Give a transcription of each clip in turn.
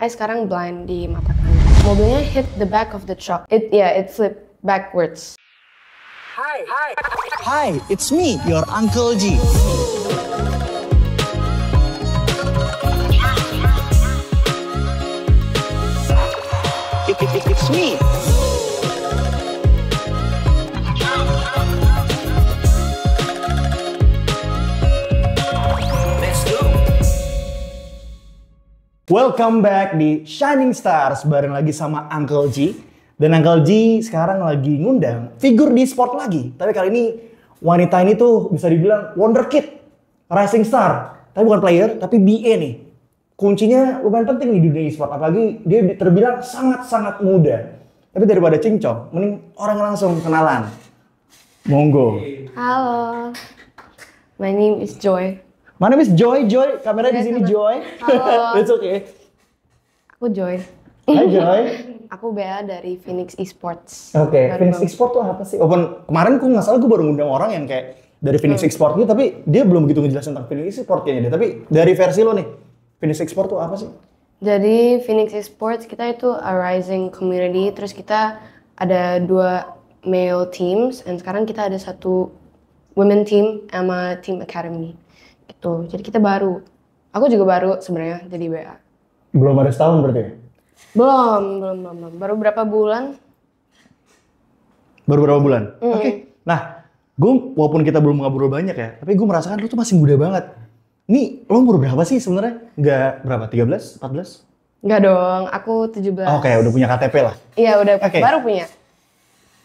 I sekarang blind di mata kanan. Mobilnya hit the back of the truck. It flipped backwards. Hi, it's me, your Uncle G. It's me. Welcome back di Shining Stars bareng lagi sama Uncle G. Dan Uncle G sekarang lagi ngundang figur di sport lagi. Tapi kali ini wanita ini tuh bisa dibilang wonderkid, rising star. Tapi bukan player, tapi BA nih. Kuncinya lumayan penting nih di dunia e-sport. Apalagi dia terbilang sangat-sangat muda. Tapi daripada cincong, mending orang langsung kenalan. Monggo. Halo, my name is Joy. Mana Miss Joy? Joy, kamera di sini Joy. Halo. It's okay. Aku Joy. Hai Joy. Aku Bea dari Phoenix Esports. Oke, Phoenix Esports tuh apa sih? Kemarin aku nggak salah gue baru ngundang orang yang kayak dari Phoenix Esports gitu, tapi dia belum begitu ngejelasin tentang Phoenix Esports kayaknya dia. Tapi dari versi lo nih, Phoenix Esports tuh apa sih? Jadi Phoenix Esports kita itu a rising community, terus kita ada 2 male teams, dan sekarang kita ada 1 women team sama team academy. Gitu. Jadi kita baru. Aku juga baru sebenarnya jadi BA. Belum ada setahun berarti ya? Belum. Baru berapa bulan? Baru berapa bulan? Oke. Nah, gue walaupun kita belum ngobrol banyak ya, tapi gue merasakan lu tuh masih muda banget. Ini lo umur berapa sih sebenarnya? Nggak berapa? 13? 14? Nggak dong, aku 17. Oke, udah punya KTP lah. Iya, udah baru punya.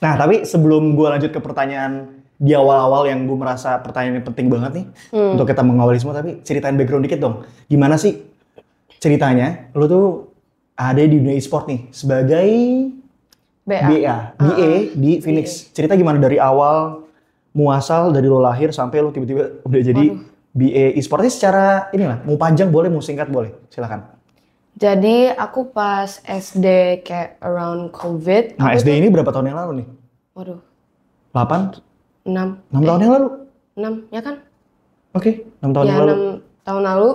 Nah, tapi sebelum gue lanjut ke pertanyaan di awal-awal yang gue merasa pertanyaan ini penting banget nih untuk kita mengawali semua, tapi ceritain background dikit dong. Gimana sih ceritanya lo tuh ada di dunia e-sport nih sebagai BA di Phoenix. Cerita gimana dari awal muasal dari lo lahir sampai lo tiba-tiba udah jadi BA e-sport. Ini secara inilah, mau panjang boleh, mau singkat boleh, silakan. Jadi aku pas SD kayak around COVID. Nah, SD ini berapa tahun yang lalu nih? Waduh. 8? 6 tahun yang lalu? 6, ya kan? Oke, 6 tahun yang lalu. 6 tahun lalu,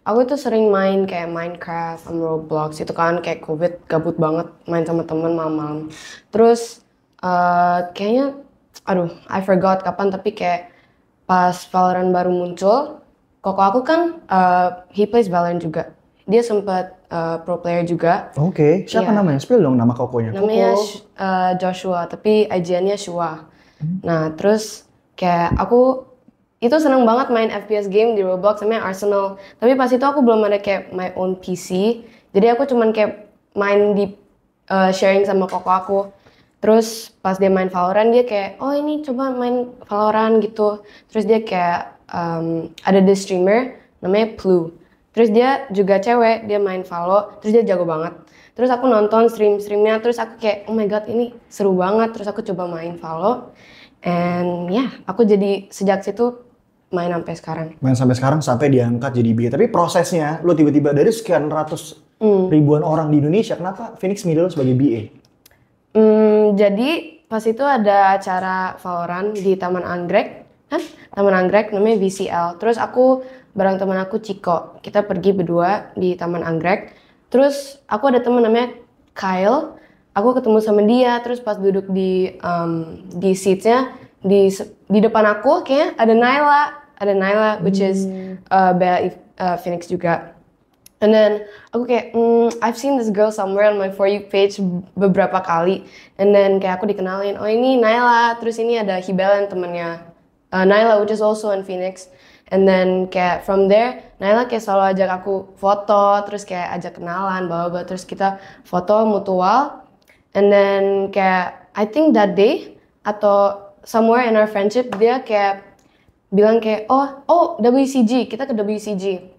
aku tuh sering main kayak Minecraft sama Roblox. Itu kan kayak COVID, gabut banget main sama temen malam-malam. Terus kayaknya, I forgot kapan, tapi kayak pas Valorant baru muncul, koko aku kan, he plays Valorant juga. Dia sempat pro player juga. Oke, siapa namanya? Spill dong nama kokonya. Namanya Joshua, tapi IGN-nya Shua. Nah, terus kayak aku itu seneng banget main FPS game di Roblox sama Arsenal. Tapi pas itu aku belum ada kayak my own PC. Jadi aku cuman kayak main di sharing sama koko aku. Terus pas dia main Valorant, dia kayak, oh ini coba main Valorant gitu. Terus dia kayak ada the streamer namanya Plu. Terus dia juga cewek, dia main Valo, terus dia jago banget. Terus aku nonton streamnya, terus aku kayak, oh my god ini seru banget. Terus aku coba main Valo, and aku jadi sejak situ main sampai sekarang. Main sampai sekarang sampai diangkat jadi BA. Tapi prosesnya, lo tiba-tiba dari sekian ratus ribuan orang di Indonesia, kenapa Phoenix milih lo sebagai BA? Jadi pas itu ada acara Valorant di Taman Anggrek, kan? Taman Anggrek namanya VCL. Terus aku bareng teman aku Ciko, kita pergi berdua di Taman Anggrek. Terus aku ada teman namanya Kyle, aku ketemu sama dia. Terus pas duduk di seats-nya di depan aku kayaknya ada Naila, which is Bea Phoenix juga. And then aku kayak I've seen this girl somewhere on my For You page beberapa kali. And then kayak aku dikenalin, oh ini Naila. Terus ini ada Hibelen temannya Naila, which is also in Phoenix. And then kayak from there, Naila kayak selalu ajak aku foto, terus kayak ajak kenalan, bawa-bawa, terus kita foto mutual. And then kayak, I think that day, atau somewhere in our friendship, dia kayak bilang kayak, oh WCG, kita ke WCG.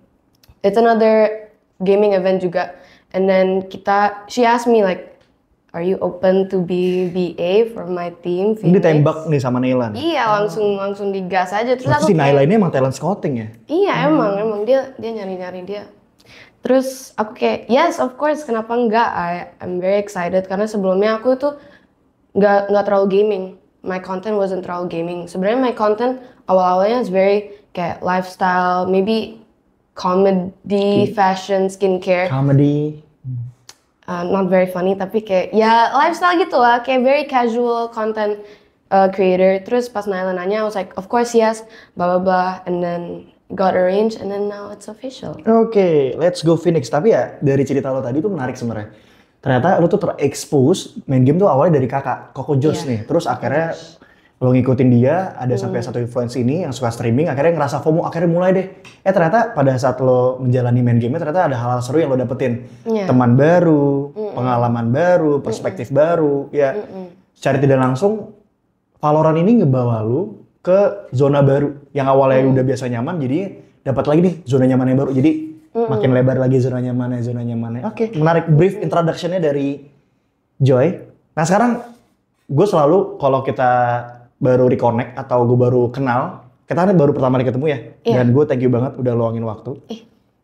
It's another gaming event juga. And then she asked me like, are you open to be VA for my team? Ini ditembak nih sama Naila. Iya, langsung digas aja. Terus aku si Naila ini emang talent scouting ya? Iya, emang dia nyari-nyari dia. Terus aku kayak, yes of course, kenapa enggak? I'm very excited karena sebelumnya aku tuh nggak terlalu gaming. My content wasn't terlalu gaming. Sebenarnya my content awal-awalnya is very kayak lifestyle, maybe comedy, fashion, skincare. Comedy. not very funny tapi kayak ya lifestyle gitu lah, kayak very casual content creator. Terus pas Naila nanya, I was like, of course yes, blah blah blah, and then got arranged, and then now it's official. Oke, let's go Phoenix. Tapi ya dari cerita lo tadi tuh menarik sebenarnya. Ternyata lo tuh terexpose main game tuh awalnya dari kakak, Coco Josh nih. Terus akhirnya lo ngikutin dia, ada sampai satu influence ini yang suka streaming, akhirnya ngerasa FOMO, akhirnya mulai deh. Ternyata pada saat lo menjalani main game ternyata ada hal-hal seru yang lo dapetin. Teman baru, pengalaman baru, perspektif baru. Ya, secara tidak langsung, Valorant ini ngebawa lo ke zona baru. Yang awalnya udah biasa nyaman, jadi dapat lagi nih zona nyaman yang baru. Jadi makin lebar lagi zona nyamannya. Oke, menarik brief introduction-nya dari Joy. Nah sekarang, gue selalu kalau kita baru reconnect atau gue baru kenal, kita kan baru pertama kali ketemu ya. Dan gue thank you banget udah luangin waktu.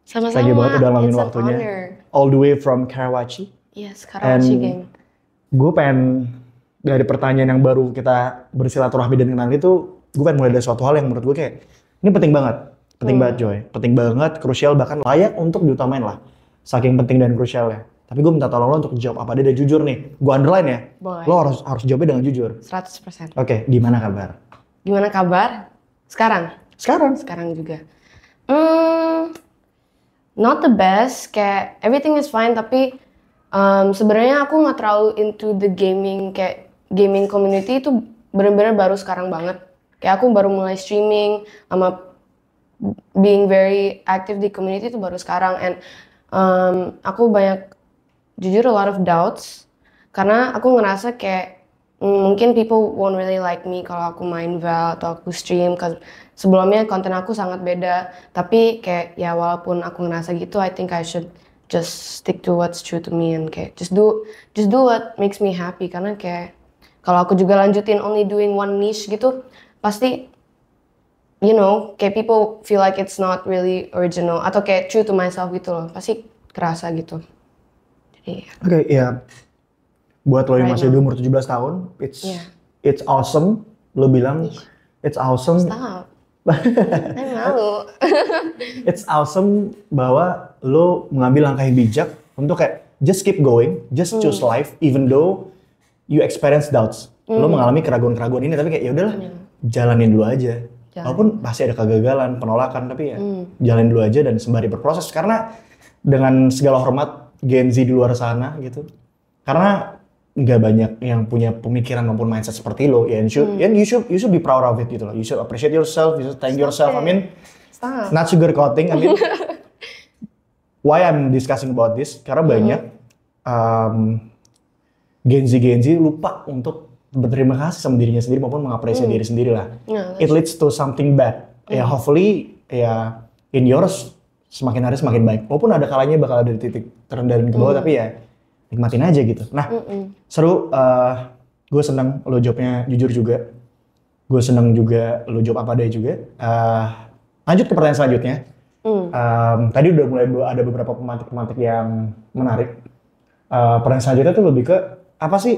Sama-sama. Thank you banget udah luangin It's an waktunya. honor. All the way from Karawaci. Yes, Karawaci game. Gue pengen dari pertanyaan yang baru kita bersilaturahmi dan kenal itu, gue pengen mulai dari suatu hal yang menurut gue kayak, ini penting banget. Penting banget Joy. Penting banget, krusial, bahkan layak untuk diutamain lah. Saking penting dan krusialnya. Tapi gue minta tolong lo untuk jawab apa dia dan jujur nih. Gue underline ya. Boleh. Lo harus jawabnya dengan jujur. 100%. Oke, gimana kabar? Gimana kabar? Sekarang? Sekarang? Sekarang juga. Not the best, kayak everything is fine, tapi sebenarnya aku nggak terlalu into the gaming, kayak gaming community itu benar-benar baru sekarang banget. Kayak aku baru mulai streaming, sama being very active di community itu baru sekarang, and aku banyak, jujur a lot of doubts, karena aku ngerasa kayak mungkin people won't really like me kalau aku main Val atau aku stream, cause sebelumnya konten aku sangat beda. Tapi kayak ya walaupun aku ngerasa gitu, I think I should just stick to what's true to me and kayak just do what makes me happy. Karena kayak kalau aku juga lanjutin only doing one niche gitu, pasti you know kayak people feel like it's not really original atau kayak true to myself gitu loh, pasti kerasa gitu. Jadi Oke, ya. Buat lo yang masih di umur 17 tahun, it's awesome. Lo bilang it's awesome. stop. Saya malu. It's awesome bahwa lo mengambil langkah yang bijak untuk kayak just keep going, just choose life even though you experience doubts. Lo mengalami keraguan-keraguan ini tapi kayak ya udahlah, jalanin dulu aja. Walaupun pasti ada kegagalan, penolakan, tapi ya jalanin dulu aja dan sembari berproses. Karena dengan segala hormat Gen Z di luar sana gitu. Karena nggak banyak yang punya pemikiran maupun mindset seperti lo. Ya, you should be proud of it gitu loh. You should appreciate yourself, you should thank yourself. I mean, not sugarcoating. I mean, why I'm discussing about this? Karena banyak Gen Z lupa untuk berterima kasih sama dirinya sendiri maupun mengapresiasi diri sendiri lah. It leads to something bad. Ya, hopefully ya in yours semakin hari semakin baik. Walaupun ada kalanya bakal ada di titik terendah dan ke bawah, tapi ya nikmatin aja gitu. Nah, seru. Gue seneng lo jawabnya jujur juga. Gue seneng juga lo jawab apa adanya juga. Lanjut ke pertanyaan selanjutnya. Tadi udah mulai ada beberapa pemantik-pemantik yang menarik. Pertanyaan selanjutnya tuh lebih ke apa sih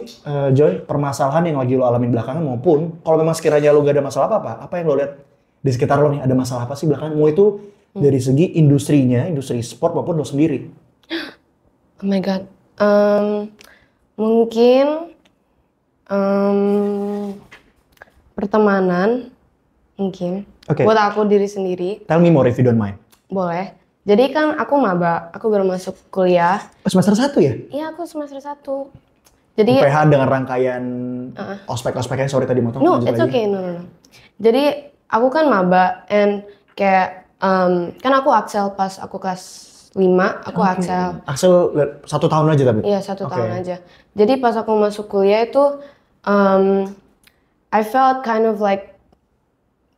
Joy, permasalahan yang lagi lo alamin belakangan, maupun kalau memang sekiranya lo gak ada masalah apa yang lo lihat di sekitar lo nih, ada masalah apa sih belakangan? Mau itu dari segi industrinya, industri sport maupun lo sendiri. Oh my god. Mungkin pertemanan mungkin. Buat aku diri sendiri. Tell me more if you don't mind. Boleh. Jadi kan aku maba, aku baru masuk kuliah. Semester 1 ya? Iya, aku semester 1. Jadi UPH dengan rangkaian ospek-ospeknya, sorry tadi motong. No, it's okay. No. Jadi aku kan maba, and kayak kan aku Axel pas aku kelas 5, aku Axel. Axel 1 tahun aja tapi? Iya, 1 tahun aja. Jadi pas aku masuk kuliah itu, I felt kind of like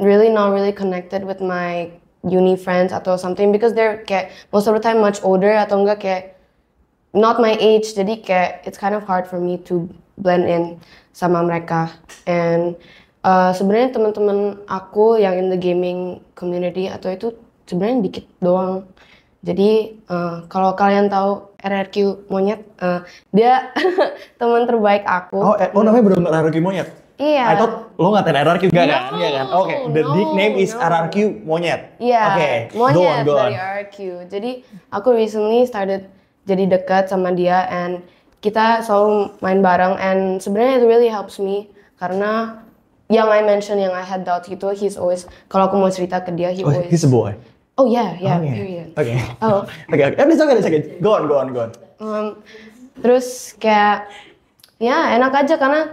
really not really connected with my uni friends atau something, because they're kayak most of the time much older atau enggak kayak not my age. Jadi kayak it's kind of hard for me to blend in sama mereka. And sebenarnya teman-teman aku yang in the gaming community atau itu sebenarnya dikit doang. Jadi kalau kalian tahu RRQ Monyet, dia teman terbaik aku. Oh namanya bener RRQ Monyet? Iya. I thought lo ngatain RRQ gak kan? Iya kan? Oke, the nickname is RRQ Monyet. Iya, Oke, Monyet go on. dari RRQ. Jadi aku recently started jadi dekat sama dia, and kita selalu main bareng, and sebenarnya it really helps me karena yang I mention yang I had doubt gitu, he's always kalau aku mau cerita ke dia, he always. He's a boy. Oh yeah, period. Oke. Oh. Oke. It's okay. Go on. Terus kayak ya enak aja karena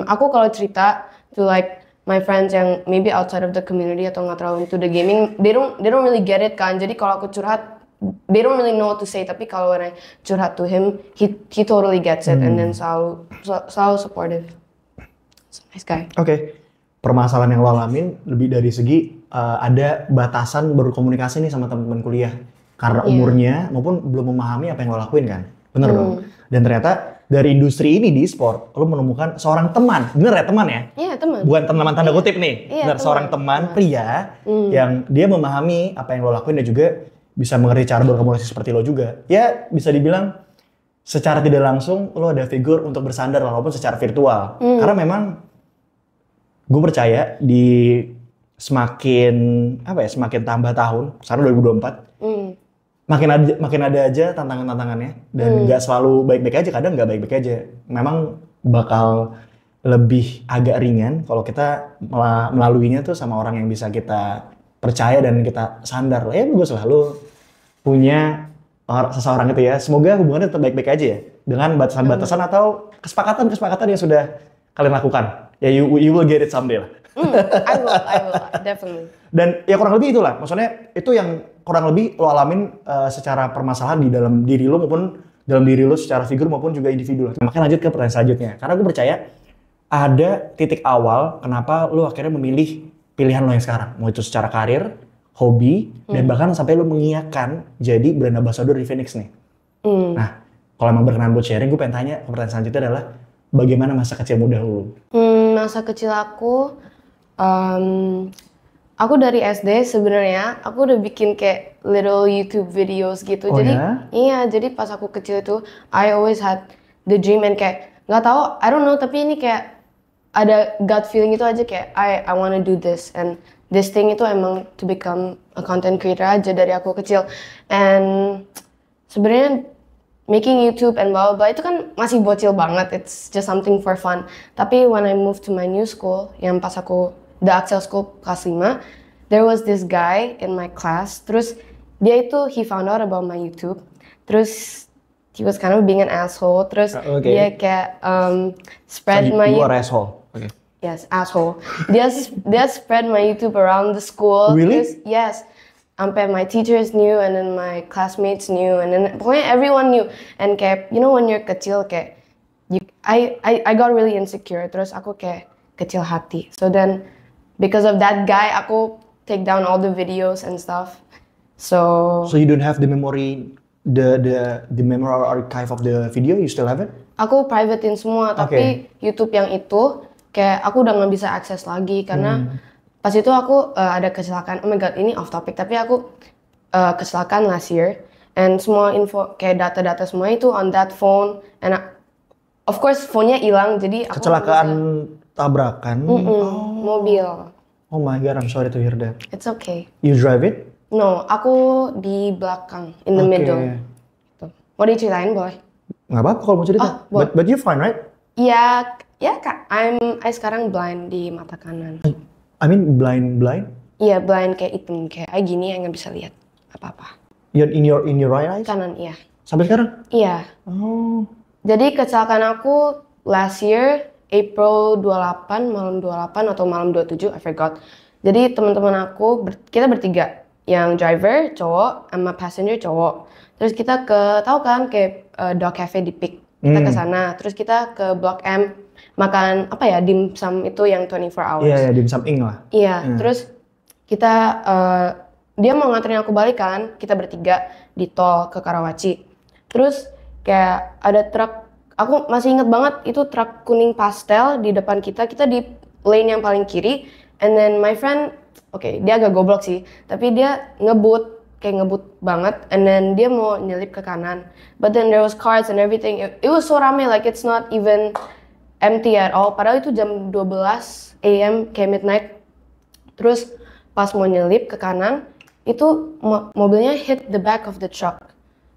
aku kalau cerita to like my friends yang maybe outside of the community atau nggak terlalu into the gaming, they don't really get it kan. Jadi kalau aku curhat, they don't really know what to say. Tapi kalau when I curhat to him, he totally gets it, and then selalu supportive. So, nice guy. Oke. Permasalahan yang lo alamin lebih dari segi ada batasan berkomunikasi nih sama teman-teman kuliah karena umurnya maupun belum memahami apa yang lo lakuin kan. Bener dong. Dan ternyata dari industri ini di e-sport, lo menemukan seorang teman, bener ya teman ya? Iya teman. Bukan teman tanda kutip nih, bener seorang teman pria yang dia memahami apa yang lo lakuin dan juga bisa mengerti cara berkomunikasi seperti lo juga. Ya bisa dibilang secara tidak langsung lo ada figur untuk bersandar walaupun secara virtual. Karena memang gue percaya di semakin tambah tahun, sekarang 2024. Makin ada aja tantangannya dan nggak selalu baik-baik aja, kadang nggak baik-baik aja. Memang bakal lebih agak ringan kalau kita melaluinya tuh sama orang yang bisa kita percaya dan kita sandar. Ya bagus lah lu punya seseorang itu ya. Semoga hubungannya tetap baik-baik aja ya dengan batasan-batasan atau kesepakatan yang sudah kalian lakukan. Ya you will get it someday lah. I will, definitely. Dan ya kurang lebih itulah, maksudnya itu yang kurang lebih lo alamin secara permasalahan di dalam diri lo maupun dalam diri lo secara figur maupun juga individu. Makanya lanjut ke pertanyaan selanjutnya, karena gue percaya ada titik awal kenapa lo akhirnya memilih pilihan lo yang sekarang, mau itu secara karir, hobi, dan bahkan sampai lo mengiyakan jadi brand ambassador di Phoenix nih. Nah, kalau emang berkenan buat sharing, gue pengen tanya pertanyaan selanjutnya adalah bagaimana masa kecil muda lo? Masa kecil aku dari SD sebenarnya aku udah bikin kayak little YouTube videos gitu. Iya, jadi pas aku kecil itu I always had the dream and kayak nggak tahu, I don't know, tapi ini kayak ada gut feeling itu aja kayak I wanna do this, and this thing itu emang to become a content creator aja dari aku kecil. And sebenarnya making YouTube and blah blah blah itu kan masih bocil banget, it's just something for fun. Tapi when I moved to my new school, yang pas aku the Axel School kelas 5, there was this guy in my class. Terus dia itu he found out about my YouTube. Terus he was kind of being an asshole. Terus dia kayak spread so my you are asshole. Okay. Yes, asshole. Dia spread my YouTube around the school. Really? Terus, yes. Sampai my teachers knew, and then my classmates knew, and then pokoknya everyone knew. And kayak you know when you're kecil kayak I got really insecure. Terus aku kayak kecil hati. So then because of that guy, aku take down all the videos and stuff. So you don't have the memory, the memory archive of the video, you still have it? Aku privatein semua, tapi YouTube yang itu kayak aku udah nggak bisa akses lagi karena pas itu aku ada kecelakaan. Oh my god, ini off topic, tapi aku kecelakaan last year, and semua info kayak data-data semua itu on that phone, and of course phone-nya hilang, jadi aku kecelakaan tabrakan. Mobil. Oh my god, I'm sorry to hear that. It's okay. You drive it? No, aku di belakang, in the middle. Gitu. Mau diceritain, boy? Nggak apa-apa kalau mau cerita. But you fine, right? Iya, ya kak. I sekarang blind di mata kanan. I mean blind? Iya, blind kayak hitam, kayak gini yang nggak bisa lihat apa-apa. In your right eyes? Kanan, iya. Sampai sekarang? Iya. Oh. Jadi kecelakaan aku last year, April 28, malam 28 atau malam 27, I forgot. Jadi teman-teman aku, kita bertiga. Yang driver cowok, sama passenger cowok. Terus kita tahu kan kayak Dog Cafe di Peak. Kita ke sana. Terus kita ke Blok M, makan apa ya, dimsum itu yang 24 hours. Iya, dimsum ing lah. Iya, terus kita, dia mau nganterin aku balik kan, kita bertiga di tol ke Karawaci. Terus kayak ada truk, aku masih inget banget itu truk kuning pastel di depan kita di lane yang paling kiri, and then my friend, dia agak goblok sih, tapi dia ngebut banget, and then dia mau nyelip ke kanan, but then there was cars and everything, it was so rame, like it's not even empty at all, padahal itu jam 12 AM kayak midnight. Terus pas mau nyelip ke kanan, itu mobilnya hit the back of the truck.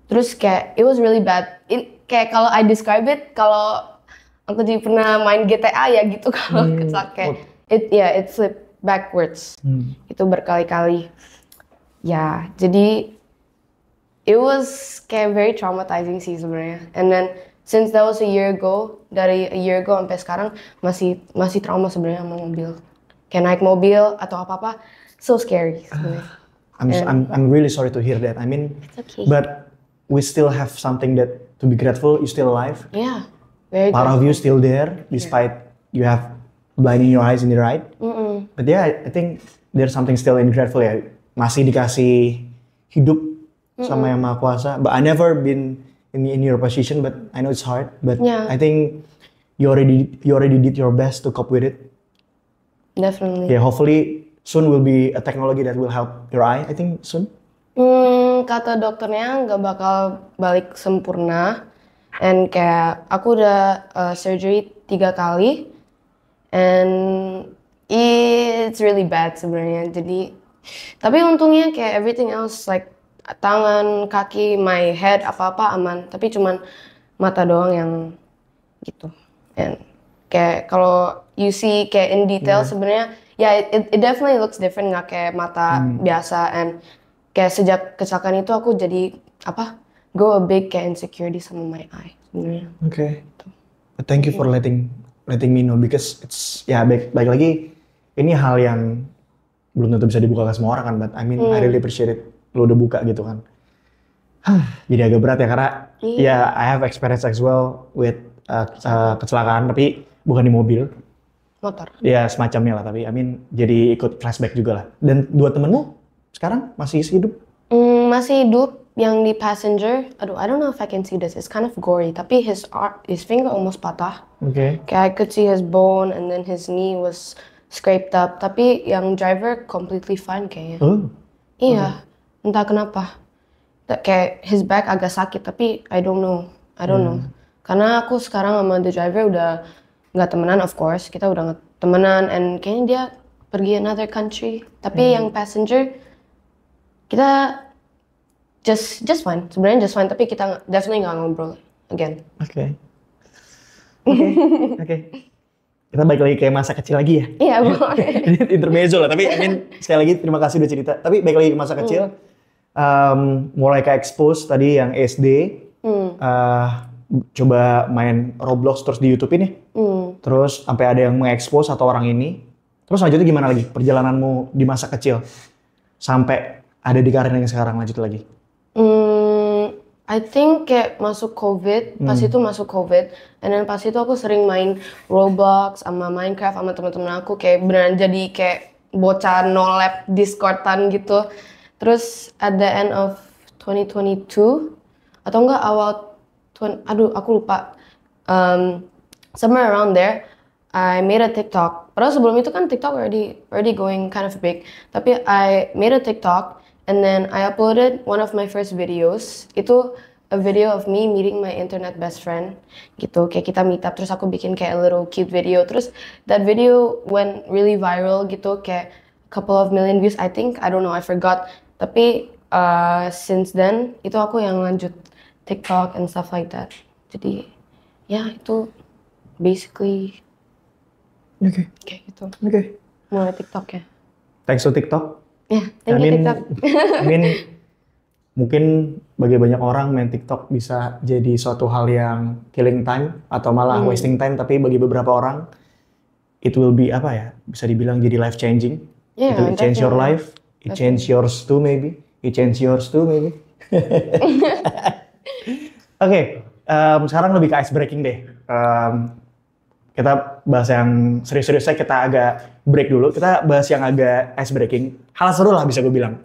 Terus kayak it was really bad. Kayak kalau I describe it, kalau aku jadi pernah main GTA ya gitu kalau kecelakaan. It flipped backwards. Itu berkali-kali. Ya, jadi it was kayak very traumatizing sih sebenarnya. And then since that was a year ago, dari a year ago sampai sekarang masih trauma sebenarnya sama mobil. Kayak naik mobil atau apa-apa, so scary sebenarnya. I'm really sorry to hear that. I mean, It's okay. but we still have something that to be grateful. You're still alive. Yeah, very Part good. of you still there, despite you have blind in your eyes in the right. But yeah, I think there's something still in grateful ya. Masih dikasih hidup sama Yang Maha Kuasa. But I never been in your position, but I know it's hard. But Yeah. I think you already did your best to cope with it. Definitely. Yeah, hopefully soon will be a technology that will help your eye. I think soon. Kata dokternya nggak bakal balik sempurna. And kayak aku udah surgery 3 kali. And it's really bad sebenarnya. Jadi, tapi untungnya kayak everything else like tangan, kaki, my head, apa-apa aman. Tapi cuman mata doang yang gitu. And kayak kalau you see kayak in detail sebenarnya, it definitely looks different, nggak kayak mata biasa. And kayak sejak kecelakaan itu aku jadi go a big kayak insecurity sama my eye sebenarnya. Okay. But thank you for letting me know because it's baik lagi ini hal yang belum tentu bisa dibuka ke semua orang kan, but I mean I really appreciate it lo udah buka gitu kan. Jadi agak berat ya karena I have experience as well with kecelakaan tapi bukan di mobil. Motor. Ya semacamnya lah tapi I mean jadi ikut flashback juga lah. Dan 2 temenmu sekarang masih hidup? Masih hidup. Yang di passenger, aduh, I don't know if I can see this. It's kind of gory. Tapi his finger almost patah. Okay. Kayak I could see his bone and then his knee was scraped up. Tapi yang driver completely fine kayaknya. Oh. Iya, entah kenapa. Kayak his back agak sakit. Tapi I don't know. Karena aku sekarang sama the driver udah nggak temenan, of course. Kita udah nggak temenan and kayaknya dia pergi another country. Tapi yang passenger kita just fine, sebenarnya just fine, tapi kita definitely nggak ngobrol again. Oke. Kita balik lagi ke masa kecil lagi ya? Iya, boleh. Ini intermezzo lah, tapi I mean, sekali lagi terima kasih udah cerita. Tapi balik lagi ke masa kecil, mulai ke expose tadi yang SD, coba main Roblox terus di YouTube ini, terus sampai ada yang mengekspos atau orang ini, terus lanjutnya gimana lagi perjalananmu di masa kecil sampai ada di karir yang sekarang lanjut lagi? I think kayak masuk COVID, pas itu masuk COVID, and then pas itu aku sering main Roblox sama Minecraft sama teman-teman aku, kayak beneran jadi kayak bocah no lab Discordan gitu. Terus at the end of 2022 atau enggak awal aku lupa, somewhere around there I made a TikTok. Padahal sebelum itu kan TikTok already going kind of big, tapi I made a TikTok. And then I uploaded one of my first videos. Itu a video of me meeting my internet best friend. Gitu, kayak kita meet up. Terus aku bikin kayak a little cute video. Terus that video went really viral gitu. Kayak a couple of million views I think. I don't know, I forgot. Tapi since then, itu aku yang lanjut TikTok and stuff like that. Jadi, ya itu basically kayak gitu. Mulai TikTok ya. Thanks to TikTok. Ya, thank you TikTok. I mean, mungkin bagi banyak orang main TikTok bisa jadi suatu hal yang killing time atau malah wasting time, tapi bagi beberapa orang it will be bisa dibilang jadi life changing. Yeah, it change your life, it change yours too maybe, Oke, sekarang lebih ke ice breaking deh. Kita bahas yang serius-seriusnya, kita agak break dulu. Kita bahas yang agak ice breaking. Hal seru lah bisa gue bilang.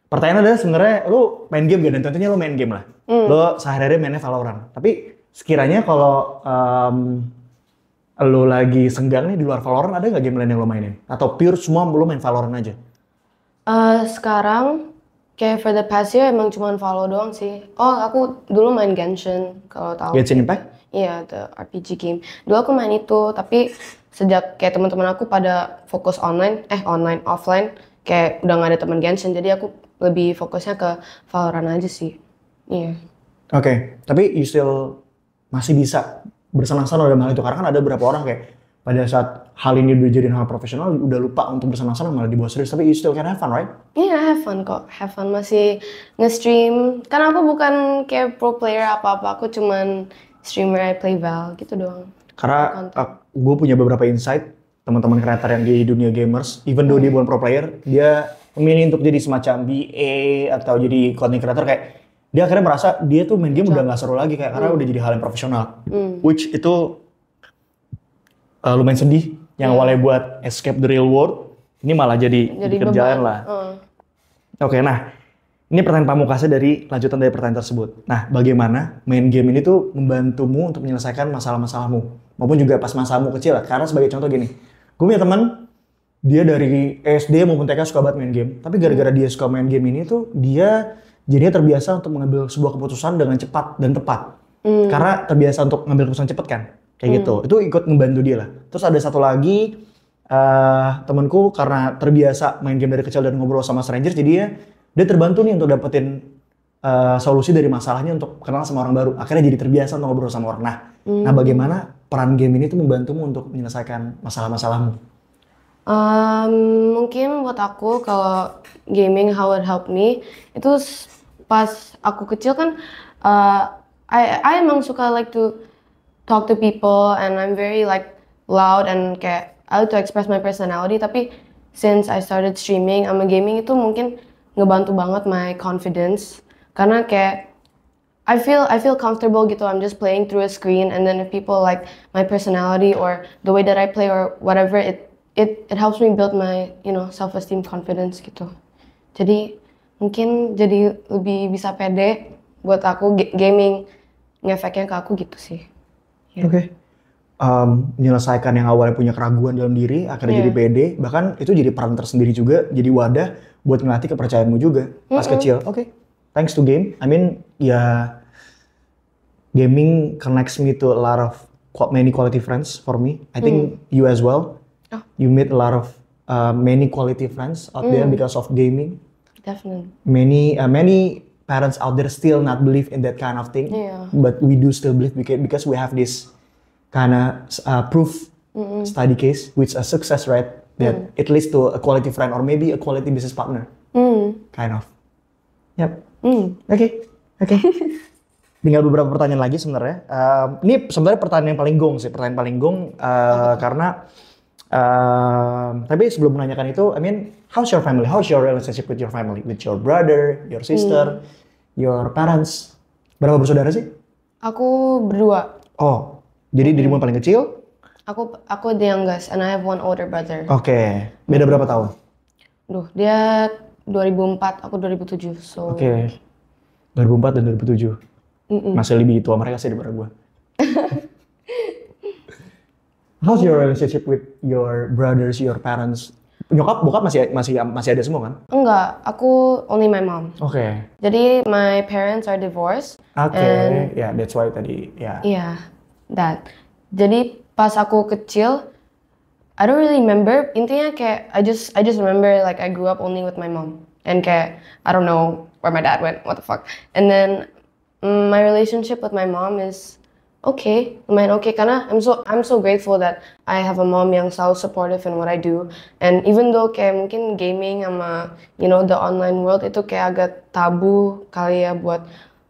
Pertanyaan adalah sebenarnya lu main game gak? Dan tentunya lu main game lah. Lu sehari-hari mainnya Valorant. Tapi sekiranya kalau lu lagi senggang nih di luar Valorant, ada nggak game lain yang lu mainin? Atau pure semua lu main Valorant aja? Sekarang kayak for the past year emang cuma Valo doang sih. Oh, aku dulu main Genshin kalau tahu. Genshin Impact? Iya, the RPG game. Dulu aku main itu, tapi sejak kayak teman-teman aku pada fokus offline, kayak udah nggak ada teman Genshin, jadi aku lebih fokusnya ke Valorant aja sih. Iya. Oke, tapi you still masih bisa bersenang-senang dalam hal itu. Karena kan ada beberapa orang kayak pada saat hal ini udah jadi hal profesional, udah lupa untuk bersenang-senang malah dibawa serius. Tapi you still can have fun, right? Iya, have fun kok. Have fun, masih nge-stream. Kan aku bukan kayak pro player apa-apa, aku cuman streamer, I play Val gitu doang. Karena gue punya beberapa insight, teman-teman kreator yang di dunia gamers, even though dia bukan pro player, dia memilih untuk jadi semacam BA atau jadi content creator kayak dia akhirnya merasa dia tuh main game udah gak seru lagi kayak karena udah jadi hal yang profesional. Which itu lumayan sedih. Yang awalnya buat escape the real world, ini malah jadi kerjaan lah. Oke, nah ini pertanyaan pamungkasnya dari lanjutan dari pertanyaan tersebut. Nah, bagaimana main game ini tuh membantumu untuk menyelesaikan masalah-masalahmu, maupun juga pas masalahmu kecil lah. Karena sebagai contoh gini, gue punya teman, dia dari SD maupun TK suka banget main game. Tapi gara-gara dia suka main game ini tuh, dia jadinya terbiasa untuk mengambil sebuah keputusan dengan cepat dan tepat. Karena terbiasa untuk mengambil keputusan cepat kan, kayak gitu. Itu ikut ngebantu dia lah. Terus ada satu lagi, temanku karena terbiasa main game dari kecil dan ngobrol sama stranger, jadi dia terbantu nih untuk dapetin solusi dari masalahnya untuk kenal sama orang baru. Akhirnya jadi terbiasa untuk ngobrol sama orang. Nah, bagaimana peran game ini tuh membantumu untuk menyelesaikan masalah-masalahmu? Mungkin buat aku kalau gaming how it help me itu pas aku kecil kan I emang suka like to talk to people and I'm very like loud and kayak I like to express my personality, tapi since I started streaming sama gaming itu mungkin ngebantu banget my confidence karena kayak I feel comfortable gitu. I'm just playing through a screen and then if people like my personality or the way that I play or whatever, it helps me build my self-esteem, confidence gitu. Jadi mungkin jadi lebih bisa pede buat aku gaming ngefeknya ke aku gitu sih. Yeah. Oke. Menyelesaikan yang awalnya punya keraguan dalam diri, akhirnya jadi pede, bahkan itu jadi peran tersendiri juga, jadi wadah buat ngelatih kepercayaanmu juga pas kecil. Oke. Thanks to game, I mean gaming connects me to a lot of many quality friends for me. I think you as well. Oh. You meet a lot of many quality friends out there because of gaming. Definitely. Many parents out there still not believe in that kind of thing, but we do still believe because we have this kind of proof study case, which a success rate that it leads to a quality friend or maybe a quality business partner, kind of. Yep. Oke. Tinggal beberapa pertanyaan lagi sebenarnya. Ini sebenarnya pertanyaan yang paling gong sih, karena tapi sebelum menanyakan itu, I mean, how's your family? How's your relationship with your family? With your brother, your sister, your parents? Berapa bersaudara sih? Aku berdua. Oh, jadi dirimu paling kecil? Aku the youngest and I have one older brother. Oke. Beda berapa tahun? Dia 2004, aku 2007. So. Oke. 2004 dan 2007. Masih lebih tua mereka sih daripada gue. How's your relationship with your brothers, your parents? Nyokap, bokap masih ada semua kan? Enggak, aku only my mom. Oke. Jadi my parents are divorced. Oke, ya that's why tadi ya. Iya, that. Jadi pas aku kecil, I don't really remember. Intinya kayak I just remember like I grew up only with my mom and kayak I don't know where my dad went. What the fuck? And then my relationship with my mom is okay, lumayan okay karena I'm so grateful that I have a mom yang selalu supportive in what I do. And even though kayak mungkin gaming sama the online world itu kayak agak tabu kali ya buat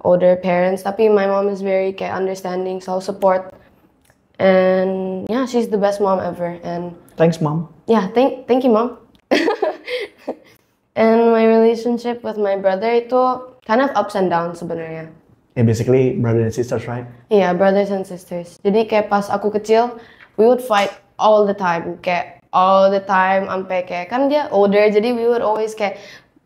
older parents, tapi my mom is very kayak understanding, selalu support. And yeah, she's the best mom ever. And thanks, mom. Yeah, thank you, mom. And my relationship with my brother itu kind of ups and downs sebenarnya. Yeah, basically brother and sisters, right? Yeah, brothers and sisters. Jadi kayak pas aku kecil, we would fight all the time. Kayak all the time, sampai kayak kan dia older, jadi we would always kayak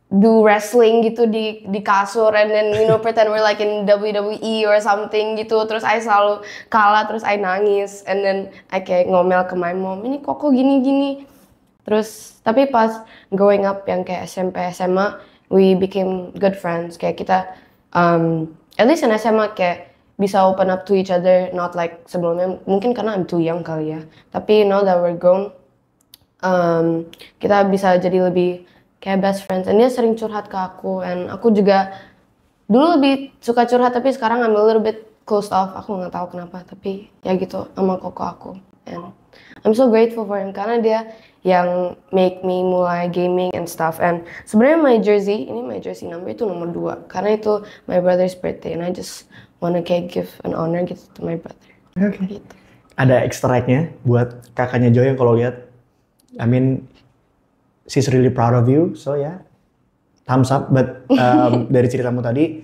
do wrestling gitu di kasur and then pretend we're like in WWE or something gitu. Terus I selalu kalah, terus I nangis and then I kayak ngomel ke my mom, ini kok gini-gini. Terus tapi pas growing up yang kayak SMP, SMA, we became good friends. Kayak kita at least in SMA kayak bisa open up to each other, not like sebelumnya. Mungkin karena I'm too young kali ya. Tapi now that we're grown, kita bisa jadi lebih kayak best friends. Dan dia sering curhat ke aku, and aku juga dulu lebih suka curhat, tapi sekarang I'm a little bit closed off. Aku nggak tahu kenapa, tapi ya gitu sama koko aku. And I'm so grateful for him karena dia yang make me mulai gaming and stuff. And sebenarnya my jersey number itu nomor 2 karena itu my brother's birthday, and I just wanna kayak give an honor gitu to my brother. Okay. Gitu. Ada extra egg-nya buat kakaknya Joy yang kalau lihat, I mean, she's really proud of you, so yeah, thumbs up. But dari ceritamu tadi,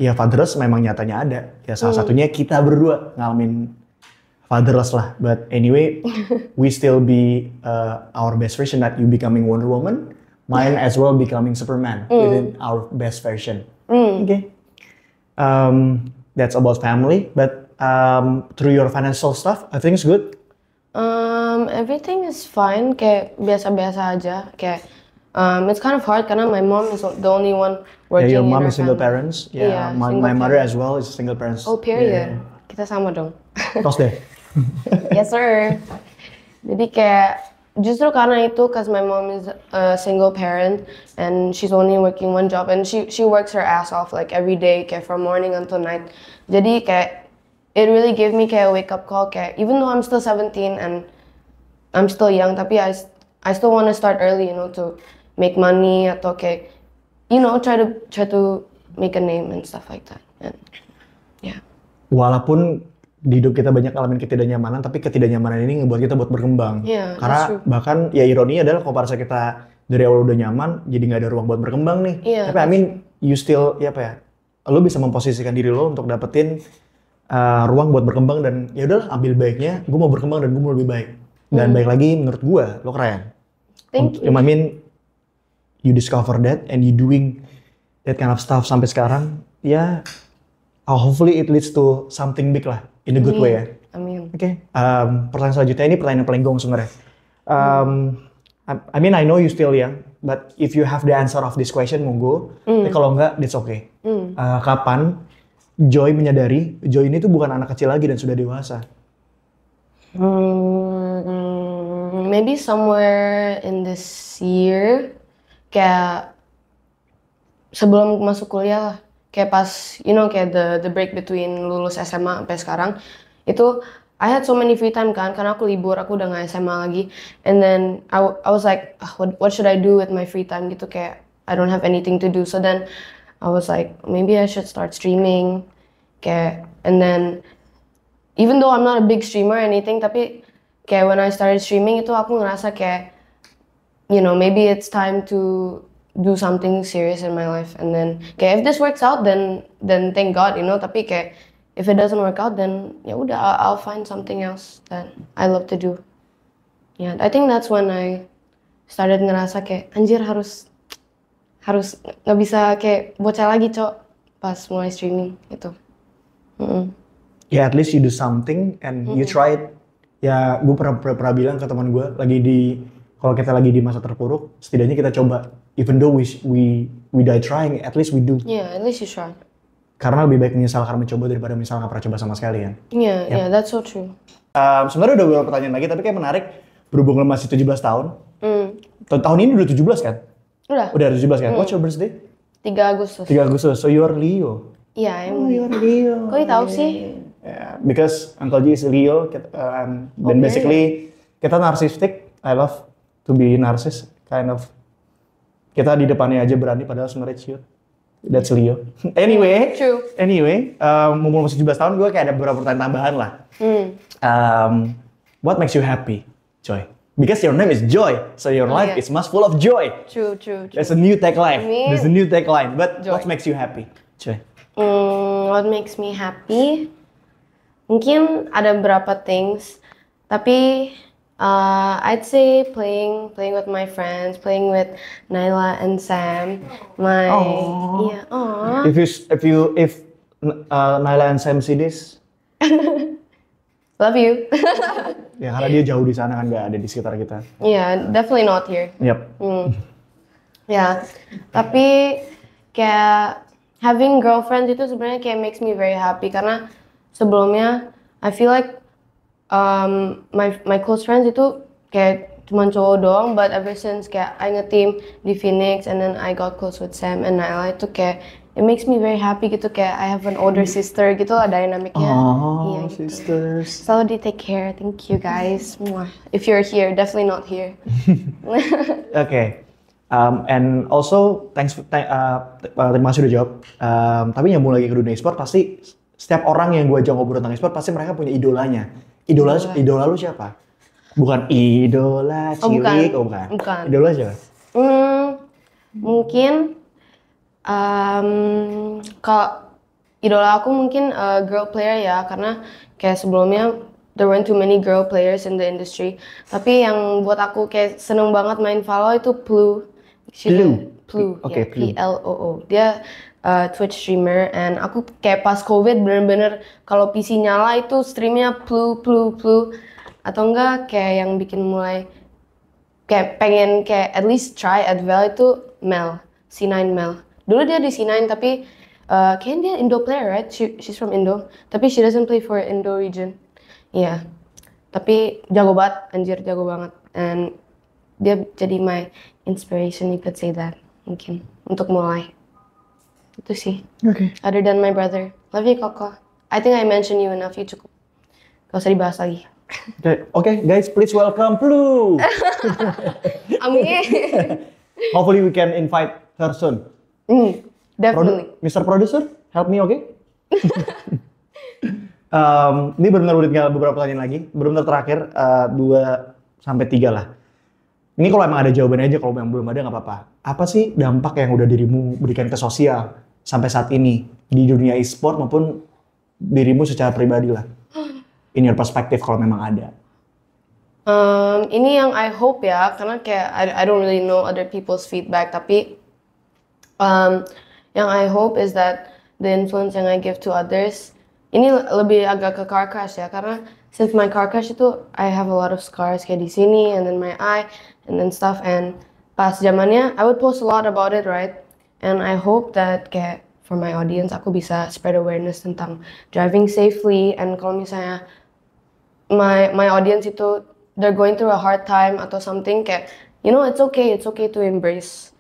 ya fatherless memang nyatanya ada. Ya salah satunya kita berdua ngalamin fatherless lah. But anyway, we still be our best version, that you becoming Wonder Woman, mine as well becoming Superman within our best version. Okay. That's about family, but through your financial stuff, I think it's good. Everything is fine, kayak biasa-biasa aja. Kayak it's kind of hard karena my mom is the only one working. Yeah, your mom in our is single family. parents. Yeah, my mother as well is single parents. Oh, period. Yeah. Kita sama dong. Tos deh. Yes sir. Jadi kayak justru karena itu, cause my mom is a single parent and she's only working one job, and she works her ass off like every day, kayak from morning until night. Jadi kayak it really gave me kayak a wake up call, kayak even though I'm still 17 and I'm still young, tapi I still want to start early, you know, to make money atau kayak, you know, try to make a name and stuff like that. And yeah. Walaupun di hidup kita banyak ngalamin ketidaknyamanan, tapi ketidaknyamanan ini ngebuat kita buat berkembang. Yeah, karena bahkan ya ironinya adalah kalau pada saat kita dari awal udah nyaman, jadi nggak ada ruang buat berkembang nih. Yeah, tapi I mean, you still, ya apa ya, lo bisa memposisikan diri lo untuk dapetin ruang buat berkembang, dan ya udahlah ambil baiknya, gue mau berkembang dan gue mau lebih baik. Dan baik lagi menurut gue, lo keren. Thank you. I mean, you discover that and you doing that kind of stuff sampai sekarang, ya hopefully it leads to something big lah, in a good way ya. Amin. Oke, pertanyaan selanjutnya ini pertanyaan yang paling gong sebenarnya. I mean, I know you still young, but if you have the answer of this question, monggo. Tapi kalau enggak, that's okay. Kapan Joy menyadari Joy ini tuh bukan anak kecil lagi dan sudah dewasa? Maybe somewhere in this year, kayak sebelum masuk kuliah lah, kayak pas, you know, kayak the break between lulus SMA sampai sekarang, itu I had so many free time kan, karena aku libur, aku udah nggak SMA lagi, and then I was like, what should I do with my free time gitu, kayak I don't have anything to do, so then I was like, maybe I should start streaming, kayak, and then even though I'm not a big streamer or anything, tapi kayak when I started streaming itu aku ngerasa kayak, you know, maybe it's time to do something serious in my life, and then kayak if this works out, then thank God, you know, tapi kayak if it doesn't work out, then ya udah, I'll find something else that I love to do. Yeah, I think that's when I started ngerasa kayak anjir harus nggak bisa kayak bocah lagi cok pas mulai streaming itu. Ya, at least you do something and you try it. Ya, gue pernah bilang ke teman gue, kalau kita lagi di masa terpuruk, setidaknya kita coba. Even though we die trying, at least we do. Yeah, at least you try. Karena lebih baik menyesal karena mencoba daripada menyesal nggak pernah coba sama sekali kan. Yeah, that's so true. Sebenarnya udah beberapa pertanyaan lagi, tapi kayak menarik berhubung lo masih 17 tahun. Tahun ini udah 17 kan? Udah 17 kan? What's your birthday? 3 Agustus. 3 Agustus, so you're Leo. Iya, You're Leo. Kok tahu sih? Yeah, because Uncle G is Leo, dan basically kita narcissistic. I love to be narcissist, kind of. Kita di depannya aja berani, padahal sebenarnya cute. That's Leo. Anyway, True. Mumpung masih 17 tahun, gue kayak ada beberapa pertanyaan tambahan lah. What makes you happy, Joy? Because your name is Joy, so your life is much full of joy. True. There's a new tagline. There's a new tagline. But Joy. What makes you happy, Joy? What makes me happy? Mungkin ada beberapa things, tapi I'd say playing with my friends, playing with Naila and Sam. If Naila and Sam see this, love you. ya karena dia jauh di sana kan, nggak ada di sekitar kita. Yeah, definitely not here. Yep. Ya, tapi kayak having girlfriends itu sebenarnya kayak makes me very happy, karena sebelumnya I feel like my close friends itu kayak cuman cowok doang, but ever since kayak I nge-team di Phoenix and then I got close with Sam and Naila itu kayak it makes me very happy gitu, kayak I have an older sister gitu lah dynamicnya. Iya gitu. Sisters. Selalu di take care, thank you guys. Mwah. If you're here, definitely not here. Oke. And also terima kasih udah jawab. Tapi nyambung lagi ke dunia e-sport, pasti setiap orang yang gue ajak ngobrol tentang e-sport pasti mereka punya idolanya. Idola lu siapa? Bukan idola cilik, bukan. Idola siapa? Mungkin kalau idola aku mungkin girl player ya, karena kayak sebelumnya there weren't too many girl players in the industry. Tapi yang buat aku kayak seneng banget main Valo itu Plu. Plu. Oke, Plu. Ploo. Dia Twitch streamer, and aku kayak pas COVID bener-bener kalau PC nyala itu streamnya Plu. Atau enggak kayak yang bikin mulai kayak pengen kayak at least try Advel itu Mel, C9 Mel. Dulu dia di C9 tapi kayaknya dia Indo player, right? She's from Indo, tapi she doesn't play for Indo region. Iya, tapi jago banget, anjir jago banget. And dia jadi my inspiration, you could say that, mungkin, untuk mulai. Itu sih. Oke. Other than my brother. Love you, Koko. I think I mentioned you enough, you cukup. Gak usah dibahas lagi. Oke, guys, please welcome Plu. Amin. Hopefully we can invite her soon. Definitely. Mr. Producer, help me, okay? Ini benar-benar udah tinggal beberapa pertanyaan lagi. Benar-benar terakhir, 2-3 lah. Ini kalau emang ada jawabannya aja, kalau yang belum ada nggak apa-apa. Apa sih dampak yang udah dirimu berikan ke sosial sampai saat ini di dunia e-sport maupun dirimu secara pribadi lah? In your perspective kalau memang ada. Ini yang I hope ya, karena kayak I don't really know other people's feedback, tapi yang I hope is that the influence yang I give to others, ini lebih agak ke car crash ya, karena since my car crash itu I have a lot of scars kayak di sini and then my eye and then stuff, and pas zamannya I would post a lot about it, right? And I hope that kayak for my audience aku bisa spread awareness tentang driving safely, and kalau misalnya my audience itu they're going through a hard time atau something, kayak you know it's okay to embrace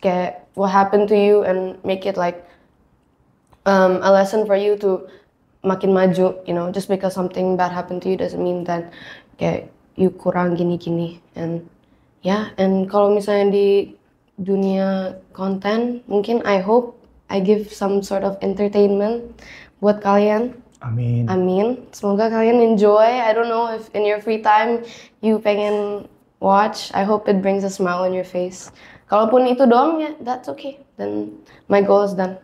kayak what happened to you and make it like a lesson for you to makin maju, you know, just because something bad happened to you doesn't mean that kayak you kurang gini, and and kalau misalnya di dunia konten mungkin I hope I give some sort of entertainment buat kalian. Amin. Semoga kalian enjoy. I don't know if in your free time you pengen watch. I hope it brings a smile on your face. Kalaupun itu doang ya, that's okay. Then my goal is done.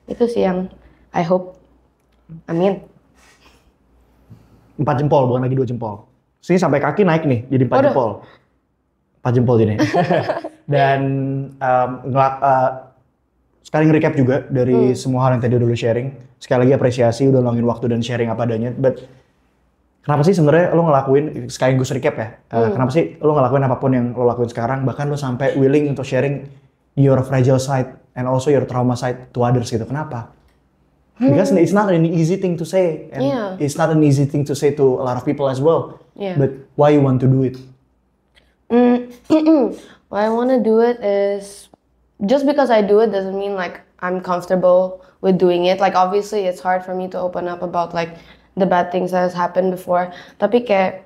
Itu sih yang I hope. Amin. 4 jempol, bukan lagi 2 jempol. Sini sampai kaki naik nih, jadi 4 jempol. 4 jempol jadi. Dan sekali nge-recap juga dari semua hal yang tadi udah lu sharing. Sekali lagi apresiasi udah luangin waktu dan sharing apa adanya. But kenapa sih sebenarnya lo ngelakuin, sekali gue recap ya, kenapa sih lo ngelakuin apapun yang lo lakuin sekarang, bahkan lo sampai willing untuk sharing your fragile side and also your trauma side to others gitu. Kenapa? Because it's not an easy thing to say, and it's not an easy thing to say to a lot of people as well. But why you want to do it? Why I want to do it is just because I do it doesn't mean like I'm comfortable with doing it. Like obviously it's hard for me to open up about like the bad things that has happened before. Tapi kayak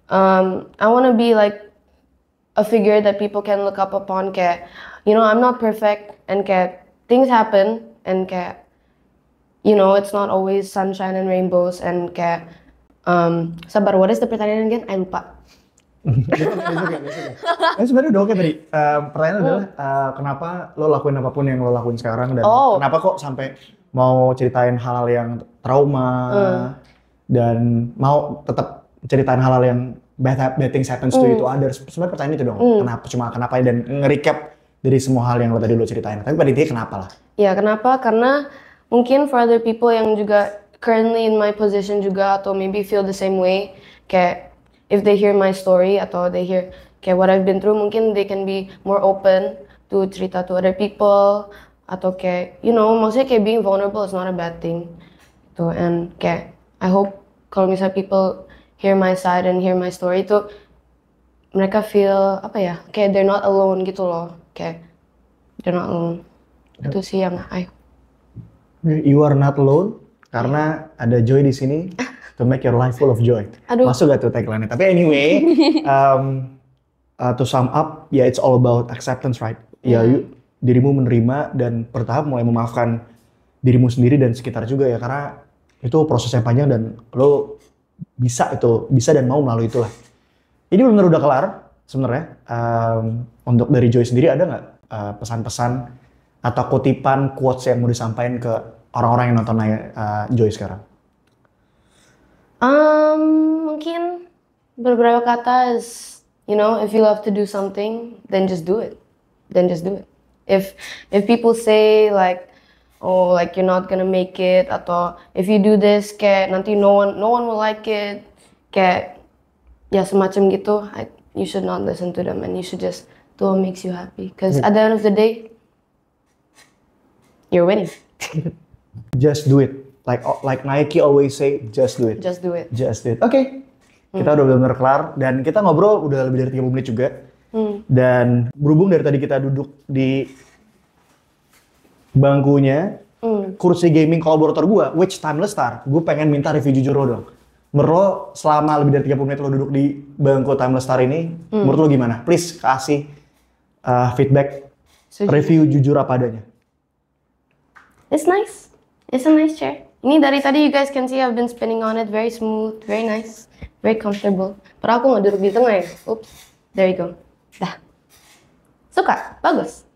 I want to be like a figure that people can look up upon. Kayak you know I'm not perfect, and kayak things happen, and kayak you know it's not always sunshine and rainbows, and kayak sabar, what is the pertanyaan again? I lupa. Sebenarnya udah oke tadi. Pertanyaan adalah kenapa lo lakuin apapun yang lo lakuin sekarang, dan kenapa kok sampai mau ceritain hal-hal yang trauma dan mau tetap ceritain hal-hal yang bad things happens to you to others. Sebenarnya pertanyaan itu dong. Kenapa dan nge-recap dari semua hal yang lo tadi lo ceritain. Tapi pada intinya kenapa lah? Ya kenapa? Karena mungkin for other people yang juga currently in my position juga, atau maybe feel the same way, kayak if they hear my story atau they hear kayak what I've been through, mungkin they can be more open to cerita to other people, atau kayak you know maksudnya kayak being vulnerable is not a bad thing tuh. And kayak I hope kalau misalnya people hear my side and hear my story itu mereka feel apa ya, kayak they're not alone gitu loh, kayak they're not alone. Itu sih yang You are not alone karena ada Joy di sini to make your life full of joy. Aduh. Masuk gak tuh tagline-nya? Tapi anyway, to sum up, ya it's all about acceptance, right? Ya, dirimu menerima dan bertahap mulai memaafkan dirimu sendiri dan sekitar juga ya, karena itu prosesnya panjang dan lo bisa dan mau melalui itulah. Ini benar udah kelar sebenarnya. Untuk dari Joy sendiri ada nggak pesan-pesan atau kutipan quotes yang mau disampaikan ke orang-orang yang nonton Joy sekarang? Mungkin beberapa kata is, you know, if you love to do something, then just do it. Then just do it. If people say like, oh, like you're not gonna make it, atau if you do this, kayak nanti no one will like it, kayak ya semacam gitu, you should not listen to them and you should just do what makes you happy. Because at the end of the day, you're winning. Just do it. Like Nike always say, just do it. Just do it. Just do it. Oke. Kita udah benar-benar kelar dan kita ngobrol udah lebih dari 30 menit juga. Dan berhubung dari tadi kita duduk di bangkunya kursi gaming kolaborator gue, which Timeless Star, gue pengen minta review jujur lo dong. Menurut lo selama lebih dari 30 menit lo duduk di bangku Timeless Star ini, menurut lo gimana? Please kasih feedback, review jujur apa adanya. It's nice. It's a nice chair. Ini dari tadi you guys can see I've been spinning on it, very smooth, very nice, very comfortable. Padahal aku nggak duduk di tengah ya. Oops, there you go. Dah. Suka? Bagus.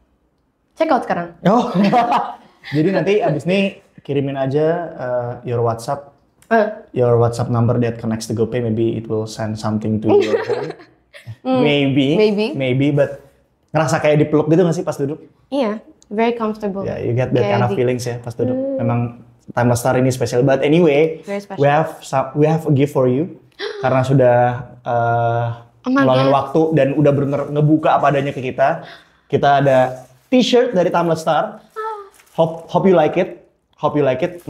Check out sekarang. Oh, jadi nanti abis ini kirimin aja your WhatsApp number that connects to GoPay. Maybe it will send something to your phone. Maybe, but ngerasa kayak dipeluk gitu nggak sih pas duduk? Iya, very comfortable. Yeah, you get that kind of feelings ya pas duduk. Memang Timeless Star ini spesial. But anyway, we have a gift for you karena sudah ngeluangin waktu dan udah bener ngebuka apa adanya ke kita. Kita ada T-shirt dari Timeless Star. Hope you like it.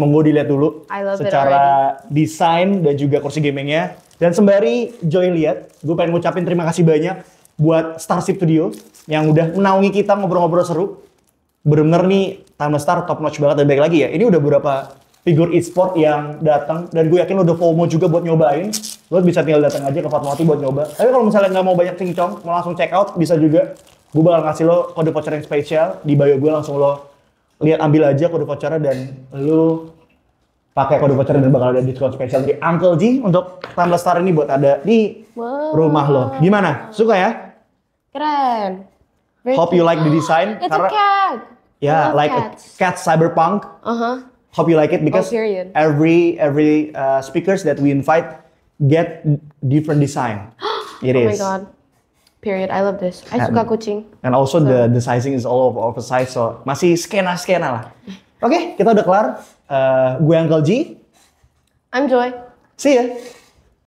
Monggo dilihat dulu secara desain dan juga kursi gamingnya. Dan sembari Joy lihat, gue pengen ngucapin terima kasih banyak buat Starship Studio yang udah menaungi kita ngobrol-ngobrol seru. Bener-bener nih Timeless Star top notch banget. Dan baik lagi ya, ini udah beberapa figur e-sport yang datang dan gue yakin lo udah FOMO juga buat nyobain. Lo bisa tinggal datang aja ke Fatmawati buat nyoba. Tapi kalau misalnya nggak mau banyak cincong, mau langsung check out bisa juga. Gue bakal ngasih lo kode voucher yang spesial di bio gue, langsung lo lihat, ambil aja kode voucher dan lo pakai kode voucher dan bakal ada diskon spesial dari Uncle G untuk Timeless Star ini buat ada di rumah lo. Gimana? Suka ya? Keren. Hope you like the design. It's a cat. Yeah, like cats. A cat cyberpunk. Hope you like it because every speakers that we invite get different design. It is. Oh my god. Period. I love this. I suka kucing. And also the sizing is all oversized, so masih skena lah. Oke, kita udah kelar. Gue Uncle G. I'm Joy. See ya.